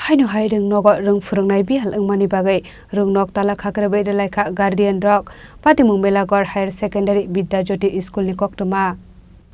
Haino Rwngnogo Rwng Phwrwngnai Biyal Wngmani Bagwi RwngnokTala Khakerebwi Rwlaikha Guardian Rok Patimung Belagor Higher Secondary Bidyajyoti School ni koktoma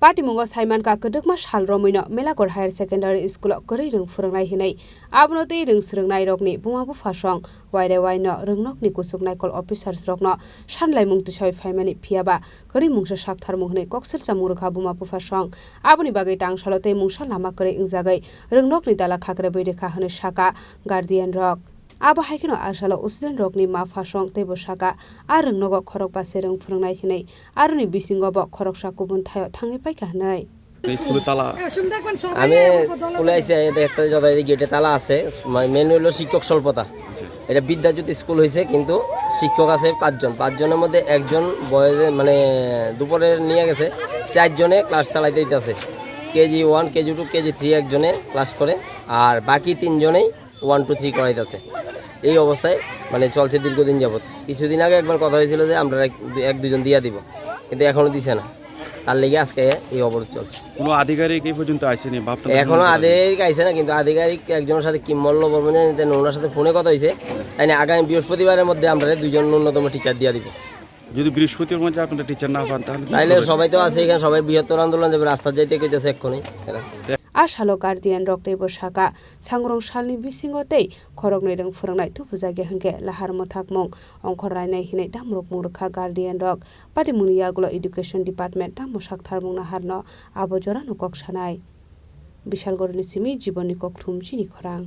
Patimungo Saiman ka kedekma sal romoino Melagor Higher Secondary School kori Rwng Phwrwngnai hinai abonoti Rwng Rwngnai rokni bumabu phasong waire waino Rwngnokni kusuknai call officers rokno sanlaimung tisoi faimani phiaba kori mungsa saktharmung hinai kokselsa murkha bumabu phasong aboni bagui tangsalote mungsa lama kori ingjagai Rwngnokni tala Khakerebwi rekha hone saka Guardian Rok Abo haikino asalo usden rokni ma phasong tebo saka Rwngnogo khorok base Rwng Phwrwngnai hinai aroni bisingo bo khoroksa kubun thayo thangai paika hanai স্কুলে তালা আমি স্কুলে আইছি দেখতে যতই গেটে তালা আছে মেন হলো শিক্ষক স্বল্পতা এটা বিদ্যাজ্যোতি স্কুল হইছে কিন্তু শিক্ষক আছে 5 জন 5 জনের মধ্যে একজন বয়েজে মানে দুপুরে নিয়ে গেছে 4 জনে ক্লাস চালাইতে দিতেছে কেজি 1 কেজি 2 কেজি 3 একজনে ক্লাস করে আর বাকি 3 জনেই 1 2 3 করাইতেছে এই অবস্থায় মানে চলছে দীর্ঘদিন যাবত কিছুদিন আগে একবার কথা হয়েছিল যে আমরা এক দুজন দিয়া দিব কিন্তু এখনো দিছে না তার লাগি আজকে এই অবরোধ চলছে কোনো আধিকারিক এই পর্যন্ত আসেনি বাপটা এখনো আধিকারিক আইছে না কিন্তু আধিকারিক একজনের সাথে কি মল্ল বর্মনের ওনার সাথে ফোনে কথা হইছে তাই না আগামী বৃহস্পতিবারের মধ্যে আমরা দুইজন ন্যূনতম টিচার দিয়া দিব যদি বৃহস্পতির মধ্যে আপনারা টিচার না পান তাহলে সবাই তো আছে এখানে সবাই বৃহত্তর আন্দোলন যাবে রাস্তা যাইতে কইতেছে এক্ষুনি Asalo Guardian Rok tebo saka sangrong salni bisingotei khorognai Rwng Phwrwngnai thupujage hangke lahar mothakmung ongkhorainai hinai damrok murkha Guardian Rok Patimuni yagulo Education Department tamo saktharmung naharno abojora nukok sanai Bishal gorni simi jiboni kokthum Chini Khorang